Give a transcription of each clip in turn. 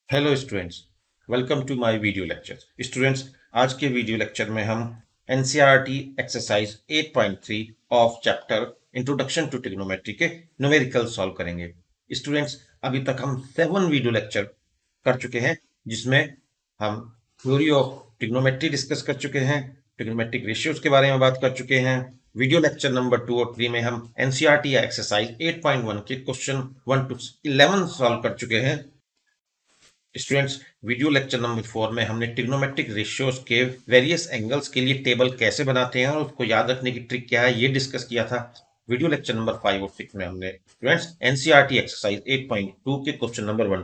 Hello students, welcome to my video lecture. Students, आज के video lecture में हम NCERT exercise 8.3 of chapter introduction to trigonometry के numerical solve करेंगे। स्टूडेंट्स, अभी तक हम 7 वीडियो लेक्चर कर चुके हैं, जिसमें हम थ्योरी ऑफ ट्रिग्नोमेट्री डिस्कस कर चुके हैं, ट्रिग्नोमेट्रिक रेशियोज के बारे में बात कर चुके हैं। वीडियो लेक्चर नंबर 2 और 3 में हम एनसीईआरटी एक्सरसाइज 8.1 के क्वेश्चन 1 टू 11 सॉल्व कर चुके हैं। स्टूडेंट्स, वीडियो लेक्चर नंबर 4 में हमने ट्रिग्नोमेट्रिक रेशियोज के वेरियस एंगल्स के लिए टेबल कैसे बनाते हैं और उसको याद रखने की ट्रिक क्या है, ये डिस्कस किया था। वीडियो लेक्चर नंबर 5 और 6 में हमने स्टूडेंट्स एनसीईआरटी एक्सरसाइज 8.2 के क्वेश्चन नंबर 1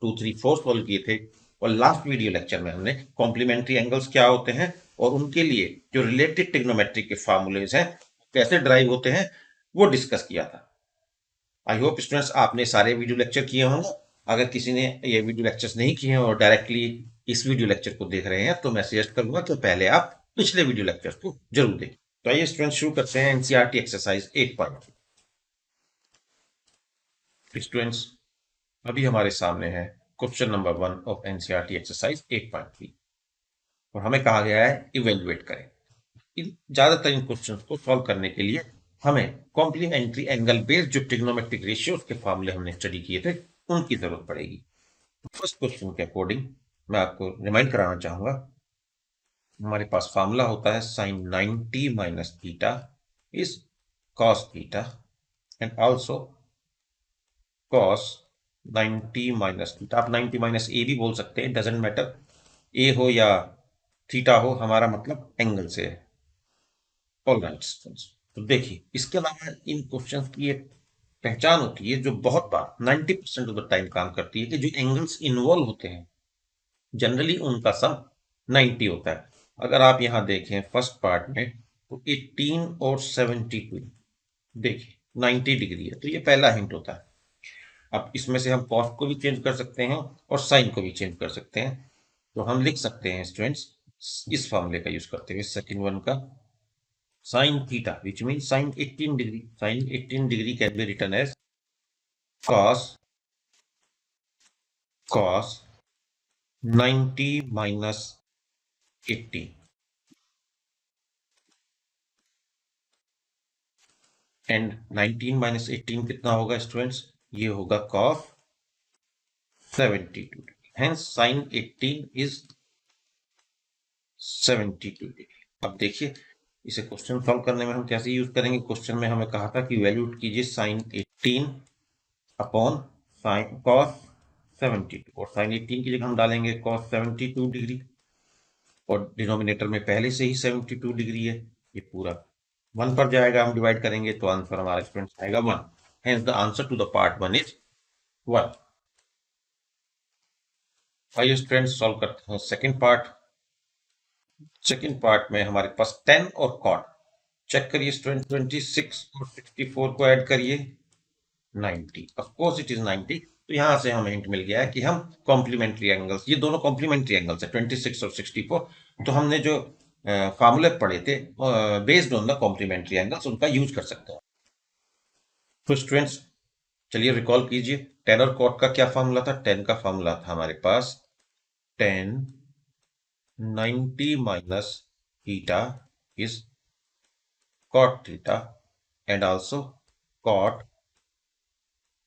2 3 4 सॉल्व किए थे। और लास्ट वीडियो लेक्चर में हमने कॉम्प्लीमेंट्री एंगल्स क्या होते हैं और उनके लिए जो रिलेटेड ट्रिग्नोमेट्रिक के फार्मूलेज हैं कैसे ड्राइव होते हैं वो डिस्कस किया था। आई होप स्टूडेंट्स आपने सारे वीडियो लेक्चर किए होंगे। अगर किसी ने ये वीडियो लेक्चर्स नहीं किए हैं और डायरेक्टली इस वीडियो लेक्चर को देख रहे हैं तो मैं सजेस्ट करूंगा कि पहले आप पिछले वीडियो लेक्चर्स को जरूर देखें। तो आइए स्टूडेंट्स शुरू करते हैं एनसीईआरटी एक्सरसाइज 8.3। स्टूडेंट्स, अभी हमारे सामने है question number 1 of NCERT exercise 8.3 और हमें कहा गया है इवेल्युएट करें। ज्यादातर इन क्वेश्चंस को सॉल्व करने के लिए हमें कॉम्प्लीमेंट्री एंगल बेस्ड जो ट्रिग्नोमेट्रिक रेशियोज के फॉर्मूले हमने स्टडी किए थे उनकी जरूरत पड़ेगी। फर्स्ट क्वेश्चन के अकॉर्डिंग मैं आपको रिमाइंड कराना चाहूंगा, हमारे पास फार्मूला होता है sine 90 minus theta is cos theta and also cos 90 minus theta. आप 90 माइनस ए भी बोल सकते हैं, डजेंट मैटर, ए हो या थीटा हो, हमारा मतलब एंगल से है। ऑल राइट स्टूडेंट्स, तो देखिए इसके अलावा इन क्वेश्चंस की एक पहचान होती है जो बहुत बार 90% ऑफ द टाइम काम करती है कि जो एंगल्स इन्वॉल्व होते हैं जनरली उनका सम 90 होता है। अगर आप यहां देखें फर्स्ट पार्ट में तो 18 और 72 देखिए 90 डिग्री है, तो ये पहला हिंट होता है। अब इसमें से हम कॉस को भी चेंज कर सकते हैं और साइन को भी चेंज कर सकते हैं। तो हम लिख सकते हैं स्टूडेंट्स इस फॉर्मूले का यूज करते हुए सेकंड वन का sin theta, which means sin 18 degree. Sin 18 degree can be written as cos 90 minus 80 and 19 minus 18 कितना होगा स्टूडेंट्स? ये होगा cos 72 degree. Hence sin 18 is 72 degree. अब देखिए इसे क्वेश्चन सॉल्व करने में हम कैसे यूज करेंगे। क्वेश्चन में हमें कहा था कि वैल्यूट कीजिए sin 18 अपॉन साइन cos 72 और sin 18 की जगह हम डालेंगे cos 72 डिग्री और डिनोमिनेटर में पहले से ही 72 डिग्री है, ये पूरा 1 पर जाएगा, हम डिवाइड करेंगे तो आंसर हमारा स्टूडेंट्स आएगा 1। Hence the answer to the part 1 is 1। आइए स्टूडेंट्स सॉल्व करते हैं सेकंड पार्ट। सेकंड पार्ट में हमारे पास 10 और कॉट। चेक करिए स्टूडेंट, 26 और 64 को ऐड करिए 90। Of course it is 90। तो यहां से हमें हिंट मिल गया है कि हम कॉम्प्लीमेंट्री एंगल्स, ये दोनों कॉम्प्लीमेंट्री एंगल्स है 26 और 64। तो हमने जो फार्मूले पढ़े थे based on the complementary angles उनका यूज कर सकते हैं। तो स्टूडेंट्स चलिए रिकॉल कीजिए, टेन और कॉट का क्या फार्मूला था। टेन का फार्मूला था हमारे पास 10 90 minus theta is cot theta and also cot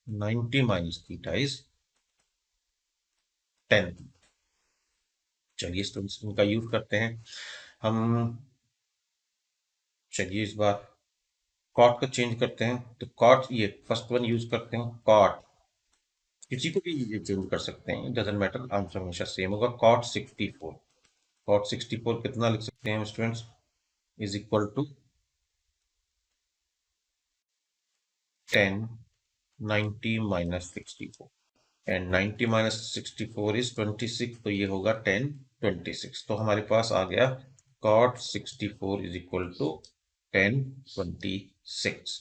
90 minus theta is 10। चलिए स्टूडेंट्स इनका यूज करते हैं हम। चलिए इस बार कॉट का चेंज करते हैं, तो कॉट ये फर्स्ट वन यूज करते हैं कॉट, किसी को भी ये चेंज कर सकते हैं, डजेंट मैटर, आंसर हमेशा सेम होगा। कॉट 64, कॉट 64 कितना लिख सकते हैं students? Is equal to 10 90 minus 64 and 90 minus 64 is 26, तो ये होगा 10 26। तो हमारे पास आ गया cot 64 इज इक्वल टू 10 26।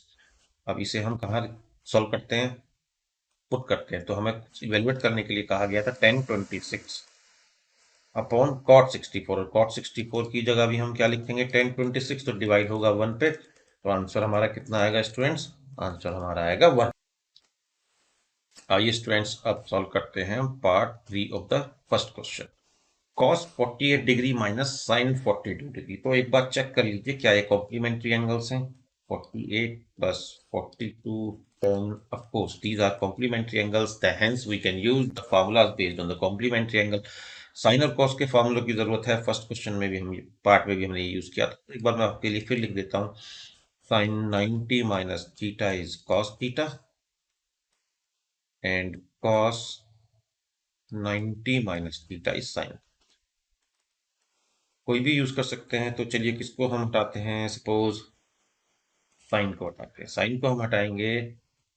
अब इसे हम कहाँ सॉल्व करते हैं, पुट करते हैं। तो हमें इवेलुएट करने के लिए कहा गया था 10 26 अपॉन cot 64 और cot 64 की जगह भी हम क्या लिखेंगे 10 26, तो डिवाइड होगा 1 पे, तो आंसर हमारा कितना आएगा स्टूडेंट्स? आंसर हमारा आएगा 1। आइए स्टूडेंट्स अब सॉल्व करते हैं part 3 of the first question. cos 48 degree minus sin 42 degree. तो एक बार चेक कर लीजिए क्या ये कॉम्प्लीमेंट्री एंगल्स हैं। 48 plus 42 10, of course these are complementary angles, hence we can use the formulas based on the complementary angle। Sine और cos के फार्मूलों की जरूरत है, फर्स्ट क्वेश्चन में भी हम पार्ट में भी हमने यूज किया था। एक बार मैं आपके लिए फिर लिख देता हूँ। sin 90 minus theta is cos theta and cos 90 minus theta is sin। कोई भी यूज कर सकते हैं, तो चलिए किसको हम हटाते हैं। सपोज साइन को हटाते हैं, साइन को हम हटाएंगे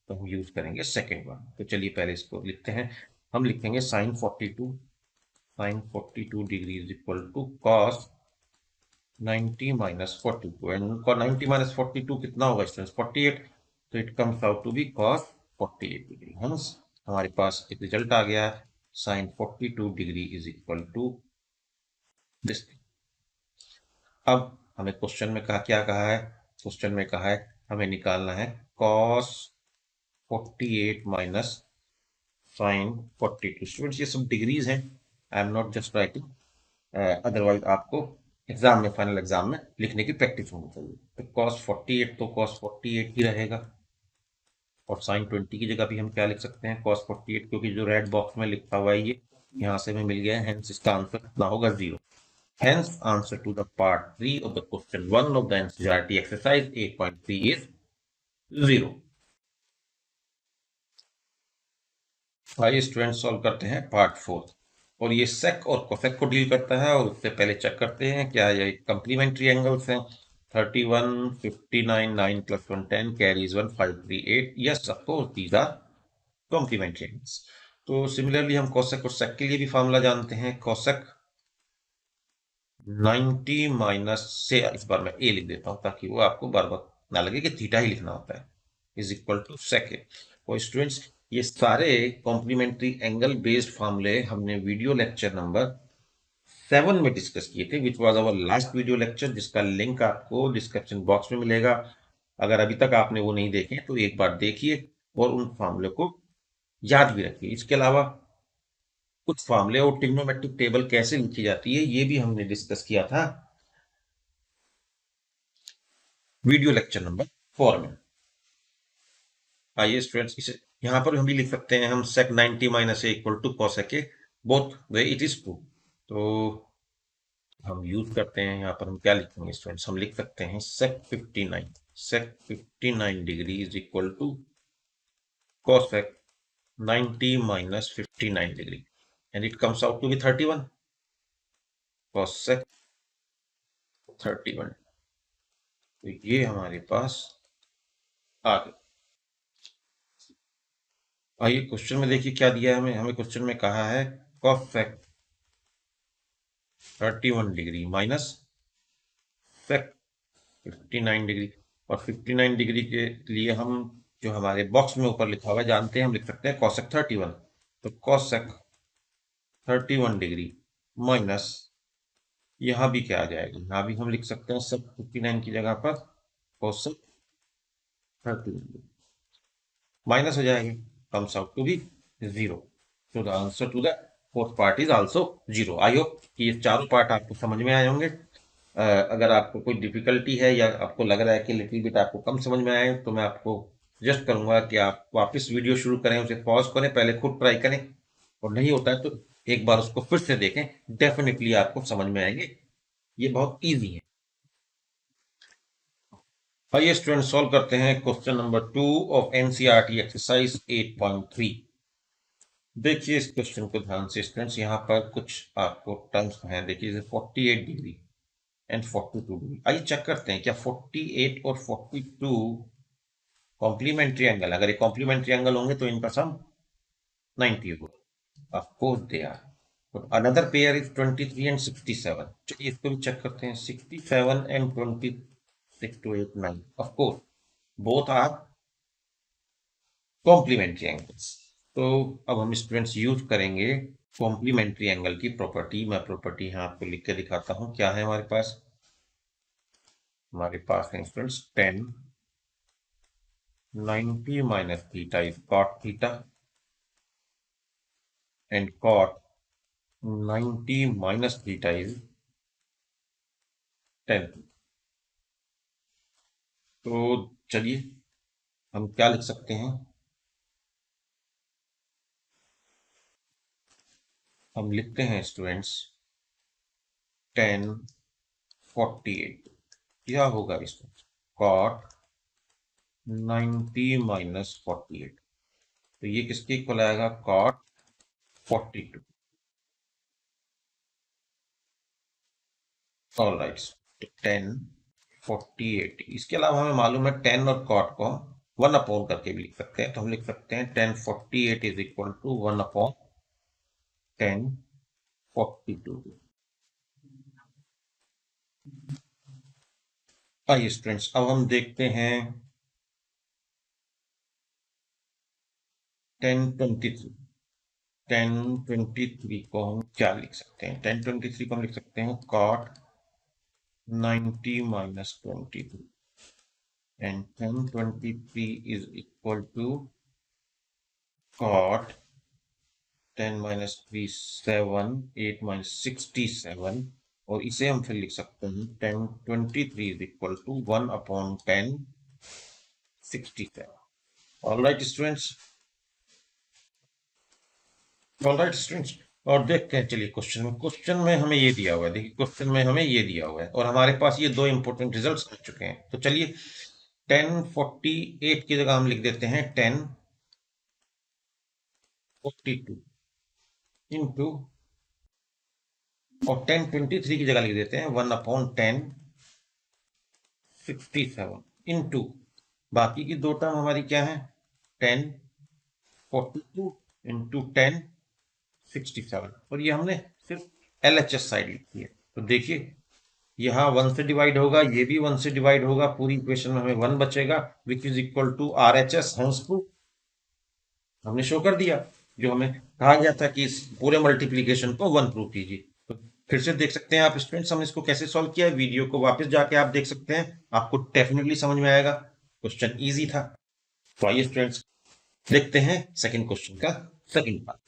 तो हम यूज करेंगे सेकेंड वन। तो चलिए पहले इसको लिखते हैं। हम लिखेंगे sine 42 degree is equal to cos 90 minus 42 and 90 minus 42 कितना होगा स्टूडेंट्स 48। तो it comes out to be cos 48 degree. Hence हमारे पास एक रिजल्ट आ गया, sine 42 degree is equal to this. अब हमें क्वेश्चन में कहा क्या कहा है, क्वेश्चन में कहा है हमें निकालना है cos 48 माइनस साइन 42। स्टूडेंट्स ये सब डिग्रीज हैं, I am not just writing, otherwise आपको एग्जाम में, फाइनल एग्जाम में लिखने की प्रैक्टिस होनी चाहिए। तो cos 48 तो cos 48 ही रहेगा, और साइन 20 की जगह भी हम क्या लिख सकते हैं cos 48, क्योंकि जो रेड बॉक्स में लिखा हुआ है ये यहाँ से हमें मिल गया है, हेंस इसका आंसर कितना होगा 0। Hence, answer to the part 3 of the question 1 of the NCERT exercise 8.3 is 0। आइए स्टूडेंट सॉल्व करते हैं पार्ट 4, और ये सेक और कोसेक को डील करता है। और उससे पहले चेक करते हैं क्या ये कंप्लीमेंट्री एंगल्स हैं। 31 59 9 plus 1 10 carries 1 5 3 8। yes of course these are complementary angles। तो सिमिलरली हम कोसेक और सेक के लिए भी फॉर्मूला जानते हैं। कोसेक 90 माइनस से, इस बार मैं ए लिख देता हूं ताकि वो आपको बार बार ना लगे कि थीटा ही लिखना होता है, इज इक्वल टू सेक। और स्टूडेंट्स ये सारे कॉम्प्लीमेंट्री एंगल बेस्ड फॉर्मूले हमने वीडियो लेक्चर नंबर 7 में डिस्कस किए थे, which was our last video lecture, जिसका लिंक आपको डिस्क्रिप्शन बॉक्स में मिलेगा। अगर अभी तक आपने वो नहीं देखे तो एक बार देखिए और उन फॉर्मूले को याद भी रखिए। इसके अलावा कुछ फॉर्मूले और ट्रिग्नोमेट्रिक टेबल कैसे लिखी जाती है ये भी हमने डिस्कस किया था वीडियो लेक्चर नंबर 4 में। आइए स्टूडेंट्स इसे यहां पर हम भी लिख सकते हैं, हम sec 90 minus A equal to cosec A, both way it is true. तो हम यूज करते हैं, यहाँ पर हम क्या लिखेंगे स्टूडेंट्स, हम लिख सकते हैं sec 59 degree is equal to cosec 90 minus 59 degree and it comes out to be 31 cosec 31। तो ये हमारे पास आ गया। आइए क्वेश्चन में देखिए क्या दिया है हमें। हमें क्वेश्चन में कहा है cosec 31 degree minus sec 59 degree. और 59 डिग्री के लिए हम जो हमारे बॉक्स में ऊपर लिखा हुआ है जानते हैं, हम लिख सकते हैं cosec 31। तो cosec 31 डिग्री माइनस, यहाँ भी क्या आ जाएगा, यहाँ भी हम लिख सकते हैं sec 59 की जगह पर cosec 31 माइनस हो जाएगा, कम्स आउट टू बी 0। तो the answer to the fourth part is also 0। I hope कि ये चारों पार्ट आपको समझ में आए होंगे। अगर आपको कोई डिफिकल्टी है या आपको लग रहा है कि लिटिल बिट आपको कम समझ में आए, तो मैं आपको सजेस्ट करूंगा कि आप वापस वीडियो शुरू करें, उसे पॉज करें, पहले खुद ट्राई करें, और नहीं होता है तो एक बार उसको फिर से देखें, डेफिनेटली आपको समझ में आएंगे। ये बहुत ईजी है। आइए स्टूडेंट सॉल्व करते हैं question number 2 of NCERT exercise 8.3। देखिए इस क्वेश्चन को ध्यान से स्टूडेंट्स, यहाँ पर कुछ आपको टर्म्स हैं। देखिए 48 डिग्री एंड 42 डिग्री। आइए चेक करते हैं क्या 48 और 42 कॉम्प्लीमेंट्री एंगल, अगर ये कॉम्प्लीमेंट्री एंगल होंगे तो इनका सम 90 होगा। Of course they are. Another pair is 23 and 67। चलिए इसको भी चेक करते हैं। 67 and 26 to 8 9, of course both are complementary angles. तो अब हम स्टूडेंट्स यूज करेंगे कॉम्प्लीमेंट्री एंगल की प्रॉपर्टी। मैं प्रॉपर्टी यहाँ आपको लिख के दिखाता हूँ क्या है हमारे पास। हमारे पास है students 10 90 minus theta is cot theta and cot 90 minus theta is 10। तो चलिए हम क्या लिख सकते हैं, हम लिखते हैं स्टूडेंट्स 1048। क्या होगा इसमें, कॉट 90 माइनस 48, तो ये किसके इक्वल आएगा, कॉट 42। All right, 1048। इसके अलावा हमें मालूम है 10 और कॉट को 1 अपॉन करके भी लिख सकते हैं, तो हम लिख सकते हैं 1048 इज इक्वल टू 1/1042। आइए स्टूडेंट्स, अब हम देखते हैं 1023। 1023 को हम क्या लिख सकते हैं, 1023 को हम लिख सकते हैं cot 90 minus 22, and 1023 is equal to cot 10 minus 3 7, 8 minus 67, और इसे हम फिर लिख सकते हैं 1023 is equal to 1/1067। All right students, all right students, और देखते हैं चलिए क्वेश्चन में हमें ये दिया हुआ है, देखिए क्वेश्चन में हमें ये दिया हुआ है और हमारे पास ये दो इंपॉर्टेंट रिजल्ट्स आ चुके हैं। तो चलिए 1048 की जगह हम लिख देते हैं 1042 इंटू, और 1023 की जगह लिख देते हैं 1/1067 इंटू, बाकी की दो टर्म हमारी क्या है, 1042 इंटू 1067, और ये हमने सिर्फ LHS साइड लिखी है। तो देखिए यहाँ 1 से डिवाइड होगा, ये भी 1 से डिवाइड होगा, पूरी इक्वेशन में हमें 1 बचेगा, which is equal to RHS, hence proof हमने शो कर दिया। जो हमें कहा गया था कि इस पूरे मल्टीप्लीकेशन को 1 प्रूव कीजिए। तो फिर से देख सकते हैं आप स्टूडेंट्स, हमने इसको कैसे सॉल्व किया है, वीडियो को वापस जाके आप देख सकते हैं, आपको डेफिनेटली समझ में आएगा। क्वेश्चन इजी था। तो आइए स्टूडेंट्स देखते हैं सेकंड क्वेश्चन का सेकंड पार्ट।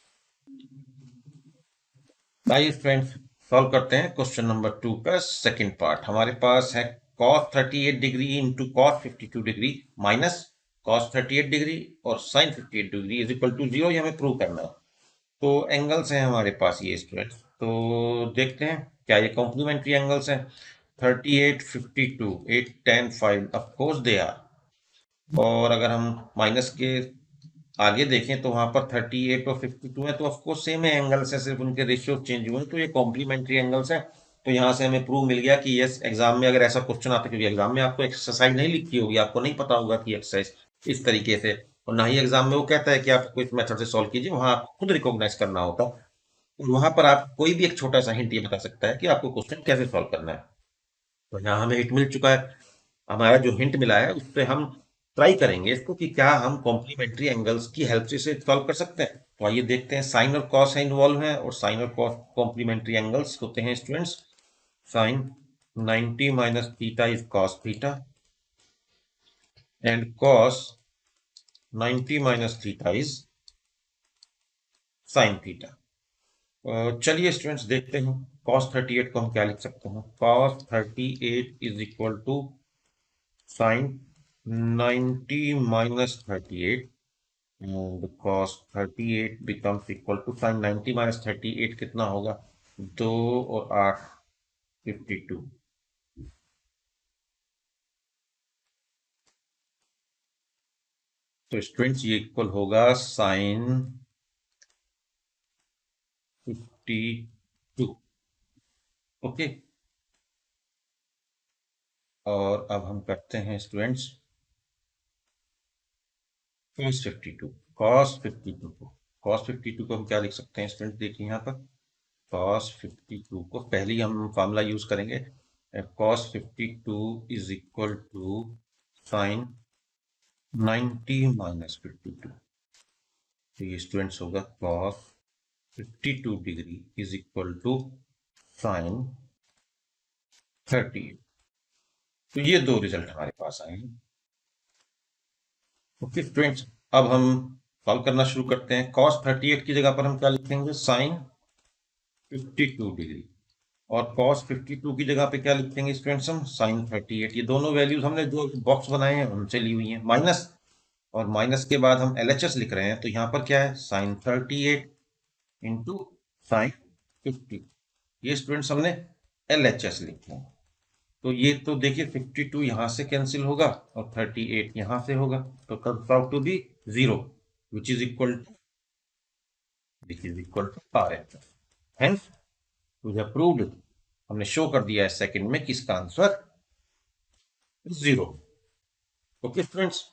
आइए फ्रेंड्स सॉल्व करते हैं क्वेश्चन नंबर 2 का सेकंड पार्ट। हमारे पास है cos 38 degree into cos 52 degree minus cos 38 degree और sin 58 degree is equal to 0, ये हमें प्रूव करना है। तो एंगल्स हैं हमारे पास ये स्टूडेंट्स, तो देखते हैं क्या ये कॉम्प्लीमेंट्री एंगल्स हैं। 38 52 8 10 5 ऑफ कोर्स दे आर, और अगर हम माइनस के आगे देखें तो वहां पर 38 और 52 है, तो ऑफकोर्स सेम है एंगल्स है, सिर्फ उनके रेशियो चेंज हुए हैं, तो ये कॉम्प्लीमेंट्री एंगल्स है। तो यहाँ से हमें प्रूव मिल गया कि यस, एग्जाम में अगर ऐसा क्वेश्चन आता है, क्योंकि एग्जाम में आपको एक्सरसाइज नहीं लिखी होगी, आपको नहीं पता होगा कि एक्सरसाइज इस तरीके से, और ना ही एग्जाम में वो कहता है कि आप इस मेथड से सॉल्व कीजिए, वहां आपको खुद रिकॉग्नाइज करना होता है। और वहां पर आप कोई भी एक छोटा सा हिंट ये बता सकता है कि आपको क्वेश्चन कैसे सॉल्व करना है। तो यहाँ हमें हिंट मिल चुका है, हमारा जो हिंट मिला है उस पर हम ट्राई करेंगे इसको कि क्या हम कॉम्प्लीमेंट्री एंगल्स की हेल्प से इसे सॉल्व कर सकते हैं। तो आइए देखते हैं, साइन और कॉस है इन्वॉल्व है, और साइन और कॉस कॉम्प्लीमेंट्री एंगल्स होते हैं students. Sine 90 minus theta is cos theta, and cos 90 minus theta is sine theta. चलिए स्टूडेंट्स देखते हैं cos 38 को हम क्या लिख सकते हैं। cos 38 is equal to sine 90 minus 38, and cos 38 becomes equal to sin 90 minus 38 कितना होगा, 2 और 8 52। तो स्टूडेंट्स ये इक्वल होगा साइन 52। ओके, और अब हम करते हैं स्टूडेंट्स cos 52, cos 52 को, cos 52 को हम क्या लिख सकते हैं स्टूडेंट, देखिए यहाँ पर cos 52 को पहले ही हम फॉर्मूला यूज करेंगे, cos 52 is equal to sine 90 minus 52। तो ये स्टूडेंट्स होगा cos 52 degree is equal to sine 38। तो ये दो रिजल्ट हमारे पास आए हैं। ओके स्टूडेंट्स, अब हम सॉल्व करना शुरू करते हैं। cos 38 की जगह पर हम क्या लिखेंगे, sin 52 डिग्री, और cos 52 की जगह पे क्या लिखेंगे स्टूडेंट्स, हम sin 38। ये दोनों वैल्यूज हमने जो बॉक्स बनाए हैं उनसे ली हुई हैं, माइनस, और माइनस के बाद हम LHS लिख रहे हैं, तो यहाँ पर क्या है, sin 38 इंटू sin 50। ये स्टूडेंट्स हमने LHS लिखा है। तो ये तो देखिए 52 यहाँ से कैंसिल होगा और 38 यहाँ से होगा, तो comes out to be 0, which is equal to RHS। Hence we have proved, हमने शो कर दिया है सेकंड में कि इसका आंसर 0। ओके स्टूडेंट्स,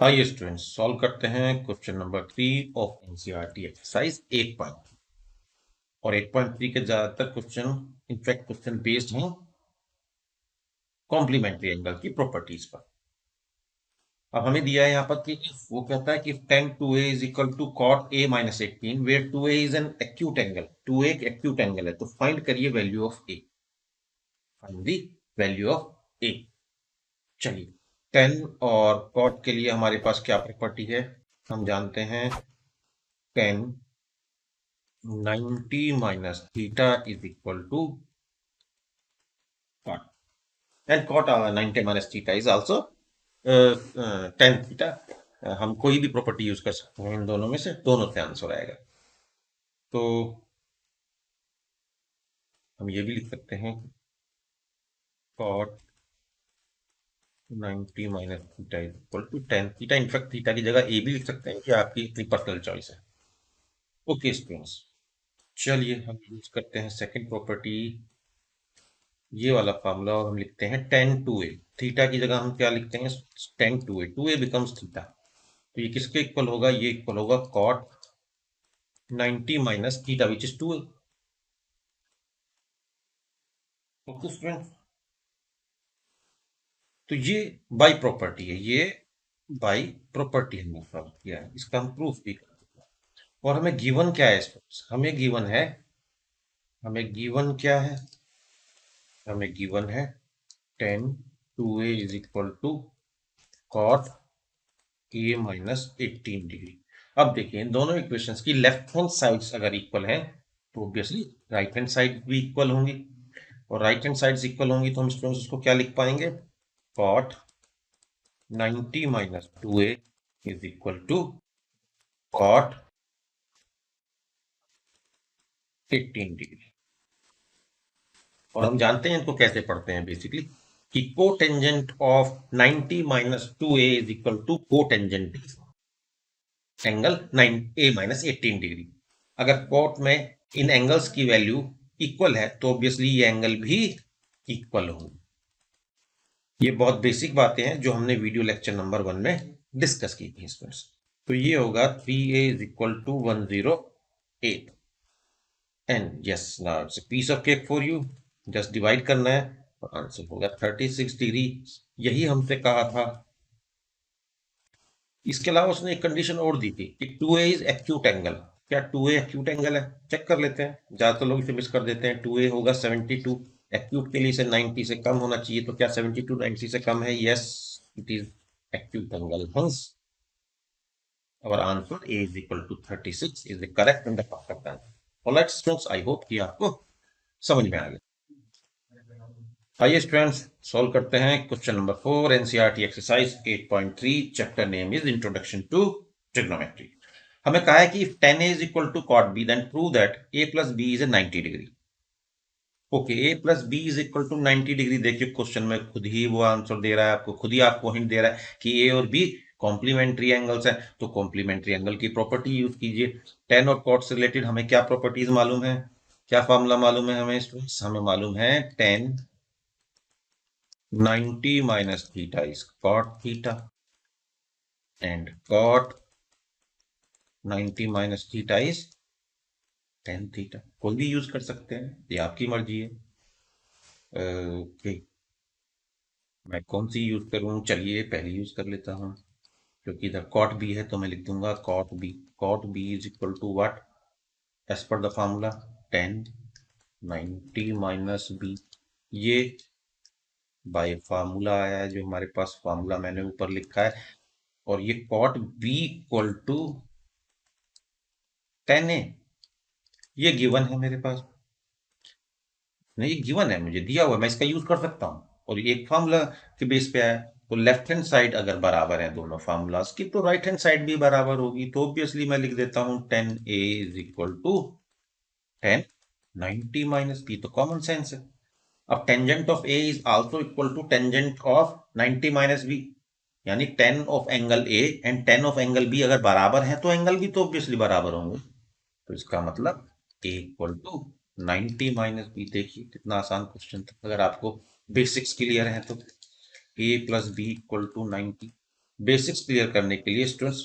आइए स्टूडेंट्स सॉल्व करते हैं question number 3 of NCERT exercise 8.3। और 8.3 के ज्यादातर क्वेश्चन इनफैक्ट क्वेश्चन बेस्ड हैं कॉम्प्लीमेंट्री एंगल की प्रॉपर्टीज पर। अब हमें दिया है यहाँ पर कि वो कहता है कि tan 2a is equal to cot a minus 18 where 2a is an acute angle, 2a एक एक्यूट एंगल है, तो फाइंड करिए value of a, find the value of a। चलिए, tan और cot के लिए हमारे पास क्या प्रॉपर्टी है, हम जानते हैं tan 90 minus theta is equal to cot, and cot 90 minus theta is also tan theta. हम कोई भी प्रॉपर्टी यूज कर सकते हैं इन दोनों में से, दोनों से आंसर आएगा। तो हम ये भी लिख सकते हैं cot 90 minus theta is equal to tan theta. In fact theta की जगह ए भी लिख सकते हैं, कि आपकी अपनी पर्सनल चॉइस है। ओके स्टूडेंट्स, चलिए हम यूज करते हैं सेकंड प्रॉपर्टी, ये वाला फार्मूला, और हम लिखते हैं tan 2a। थीटा की जगह हम क्या लिखते हैं, tan 2a, 2a becomes theta, तो ये किसके इक्वल होगा, ये इक्वल होगा cot 90 minus theta which is 2a। Okay student, तो ये बाई प्रॉपर्टी है, ये बाई प्रॉपर्टी हमने सॉल्व किया है, इसका हम प्रूफ भी कर चुके हैं। और हमें गिवन क्या है स्टूडेंट्स, हमें गिवन क्या है, हमें गिवन है tan 2a is equal to cot a minus 18 degree. अब देखिए इन दोनों इक्वेशंस की लेफ्ट हैंड साइड्स अगर इक्वल है तो ऑब्वियसली राइट हैंड साइड भी इक्वल होंगी, और राइट हैंड साइड्स इक्वल होंगी तो हम स्टूडेंट्स उसको क्या लिख पाएंगे, cot 90 minus 2a is equal to cot 18 degree. और हम जानते हैं इनको कैसे पढ़ते हैं बेसिकली, कि cotangent of 90 minus 2a is equal to cotangent angle 9a minus 18 degree. अगर कोट में इन एंगल्स की वैल्यू इक्वल है तो ऑब्वियसली ये एंगल भी इक्वल होंगे। ये बहुत बेसिक बातें हैं जो हमने वीडियो लेक्चर नंबर 1 में डिस्कस की थी स्टूडेंट्स। तो ये होगा 3a is equal to 108, and yes now it's a piece of cake for you, just divide करना है और आंसर होगा 36 डिग्री। यही हमसे कहा था। इसके अलावा उसने एक कंडीशन और दी थी कि 2a इज एक्यूट एंगल। क्या 2a एक्यूट एंगल है, चेक कर लेते हैं, ज्यादातर लोग इसे मिस कर देते हैं। 2a होगा 72, एक्यूट के लिए इसे 90 से कम होना चाहिए, तो क्या 72 90 से कम है, yes it is acute angle. हंस our answer a is equal to 36 is the correct and the perfect answer. Alright students, I hope कि आपको समझ में आ गया। आइए स्टूडेंट्स सॉल्व करते हैं question number 4 NCERT exercise 8.3। Chapter name is introduction to trigonometry. हमें कहा है कि if tan a is equal to cot b then prove that a plus b is a 90 degree. Okay, a plus b is equal to 90 degree. देखिए question में खुद ही वो answer दे रहा है आपको, खुद ही आपको हिंट दे रहा है कि a और b कॉम्प्लीमेंट्री एंगल्स हैं, तो कॉम्प्लीमेंट्री एंगल की प्रॉपर्टी यूज कीजिए। tan और cot से रिलेटेड हमें क्या प्रॉपर्टीज मालूम है, क्या फॉर्मूला मालूम है हमें स्टूडेंट्स, हमें मालूम है tan 90 minus theta is cot theta and cot 90 minus theta is tan theta। कोई भी यूज कर सकते हैं, ये आपकी मर्जी है। ओके, मैं कौन सी यूज करूं, चलिए पहले यूज कर लेता हूं, क्योंकि इधर cot b है तो मैं लिख दूंगा cot b is equal to what, as per the formula tan 90 minus b। ये बाय फार्मूला आया है, जो हमारे पास फार्मूला मैंने ऊपर लिखा है, और ये cot b equal to 10a, ये गिवन है मेरे पास, नहीं ये गिवन है, मुझे दिया हुआ है, मैं इसका यूज कर सकता हूँ और ये एक फार्मूला के बेस पे आया। तो लेफ्ट हैंड साइड अगर बराबर है दोनों फार्मूलाज की, तो राइट हैंड साइड भी बराबर होगी। तो ऑब्वियसली मैं लिख देता हूँ 10a is equal to 10 90 minus b, तो कॉमन सेंस है। अब tangent of a is also equal to tangent of 90 minus b, यानी 10 of angle a and 10 of angle b अगर बराबर है तो एंगल भी तो ऑब्वियसली बराबर होंगे। तो इसका मतलब a equal to 90 minus B. देखिए कितना आसान क्वेश्चन था, अगर आपको बेसिक्स क्लियर है तो। a plus B equal to 90। Basics clear करने के लिए स्टूडेंट्स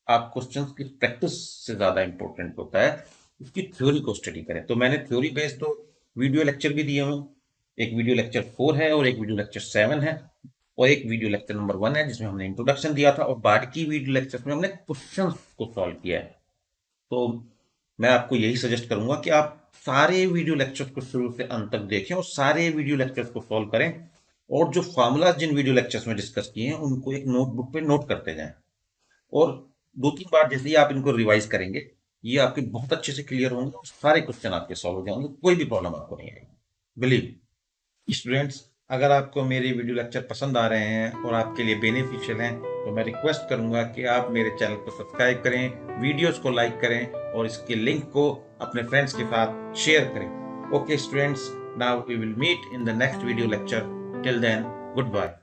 आप क्वेश्चन की प्रैक्टिस से ज़्यादा इंपॉर्टेंट होता है उसकी थ्योरी को स्टडी करें। तो मैंने थ्योरी बेस्ड तो वीडियो लेक्चर भी दिए हुए, एक वीडियो लेक्चर 4 है और एक वीडियो लेक्चर 7 है और एक वीडियो लेक्चर नंबर 1 है जिसमें हमने इंट्रोडक्शन दिया था, और बाकी वीडियो लेक्चर्स में हमने क्वेश्चन को सॉल्व किया है। तो मैं आपको यही सजेस्ट करूंगा कि आप सारे वीडियो लेक्चर्स को शुरू से अंत तक देखें और सारे वीडियो लेक्चर्स को सॉल्व करें, और जो फार्मूलाज जिन वीडियो लेक्चर्स में डिस्कस किए हैं उनको एक नोटबुक पे नोट करते जाएं, और 2-3 बार जैसे ही आप इनको रिवाइज करेंगे ये आपके बहुत अच्छे से क्लियर होंगे और सारे क्वेश्चन आपके सॉल्व हो जाएंगे, कोई भी प्रॉब्लम आपको नहीं आएगी। बिलीव स्टूडेंट्स, अगर आपको मेरे वीडियो लेक्चर पसंद आ रहे हैं और आपके लिए बेनिफिशियल हैं, तो मैं रिक्वेस्ट करूंगा कि आप मेरे चैनल को सब्सक्राइब करें, वीडियोस को लाइक करें और इसके लिंक को अपने फ्रेंड्स के साथ शेयर करें। Okay students, now we will meet in the next video lecture. Till then, good bye.